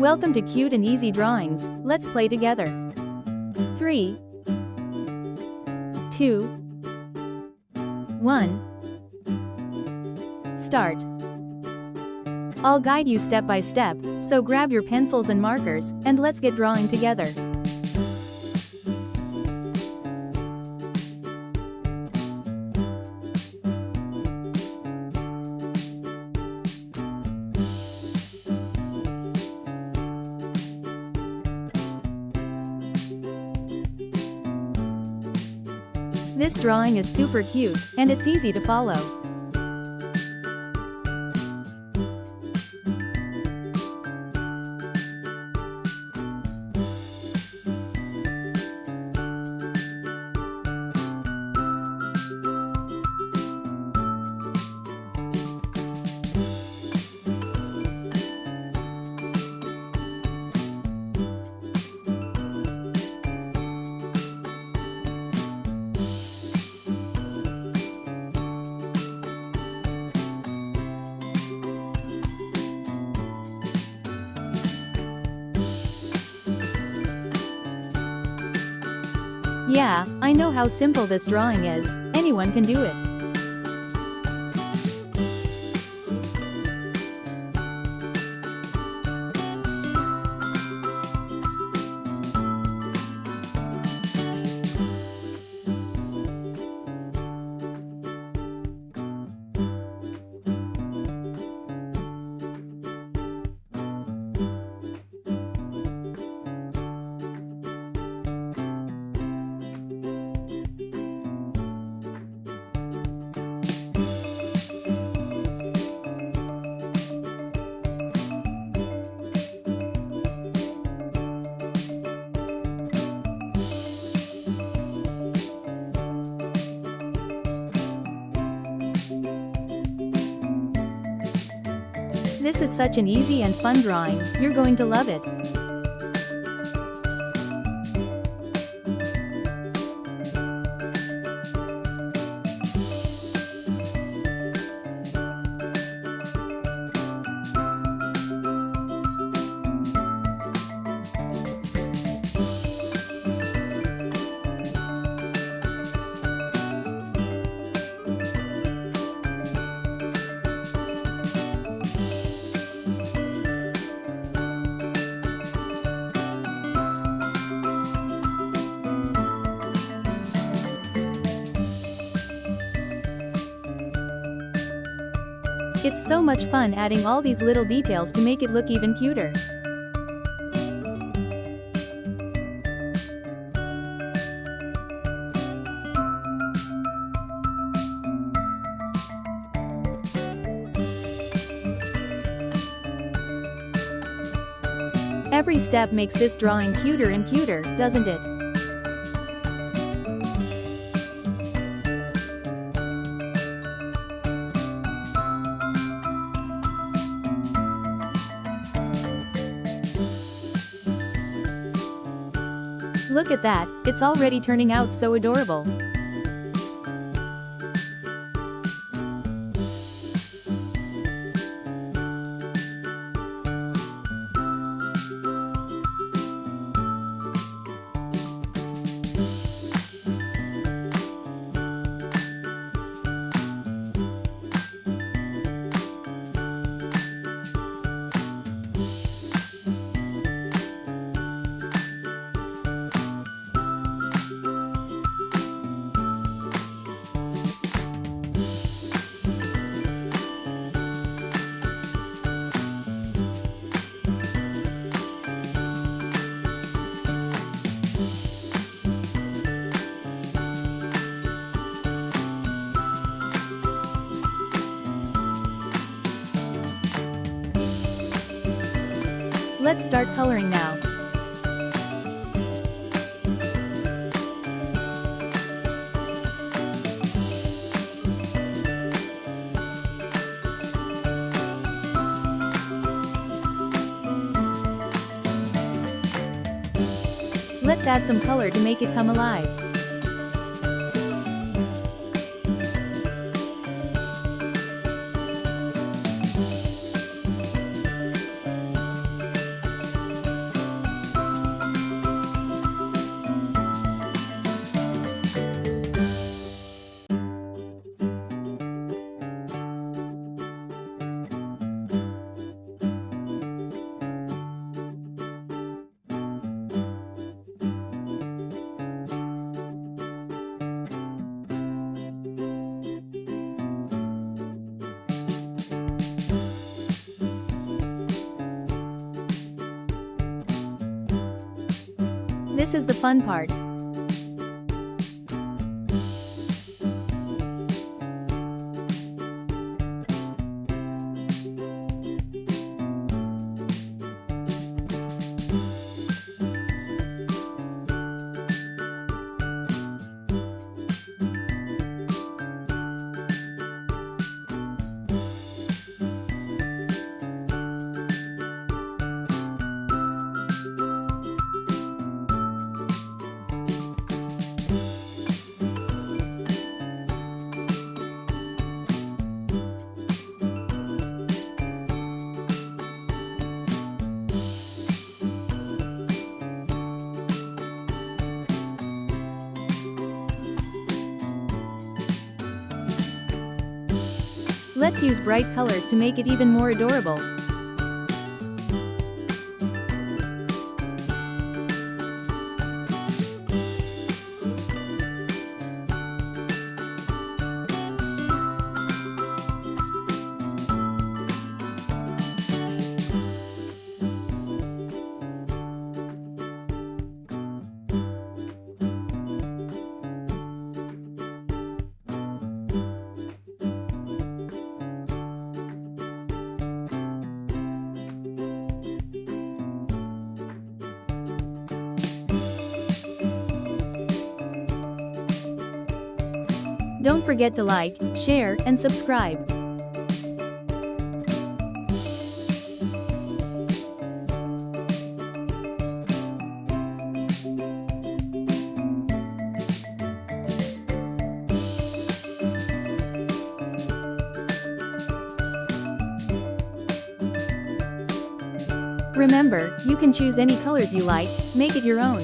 Welcome to Cute and Easy Drawings. Let's play together. 3, 2, 1. Start. I'll guide you step by step, so grab your pencils and markers, and let's get drawing together. This drawing is super cute, and it's easy to follow. Yeah, I know how simple this drawing is. Anyone can do it. This is such an easy and fun drawing, you're going to love it. It's so much fun adding all these little details to make it look even cuter. Every step makes this drawing cuter and cuter, doesn't it? Look at that, it's already turning out so adorable. Let's start coloring now. Let's add some color to make it come alive. This is the fun part. Let's use bright colors to make it even more adorable. Don't forget to like, share, and subscribe. Remember, you can choose any colors you like, make it your own.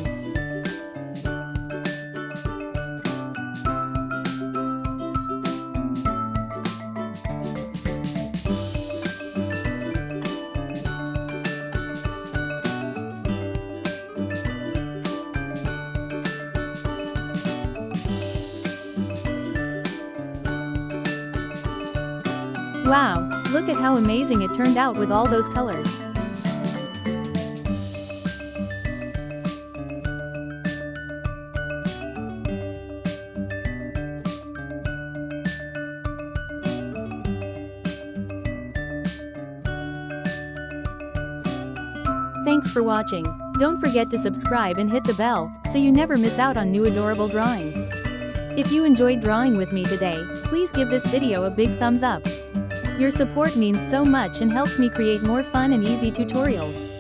Wow, look at how amazing it turned out with all those colors. Thanks for watching. Don't forget to subscribe and hit the bell, so you never miss out on new adorable drawings. If you enjoyed drawing with me today, please give this video a big thumbs up. Your support means so much and helps me create more fun and easy tutorials.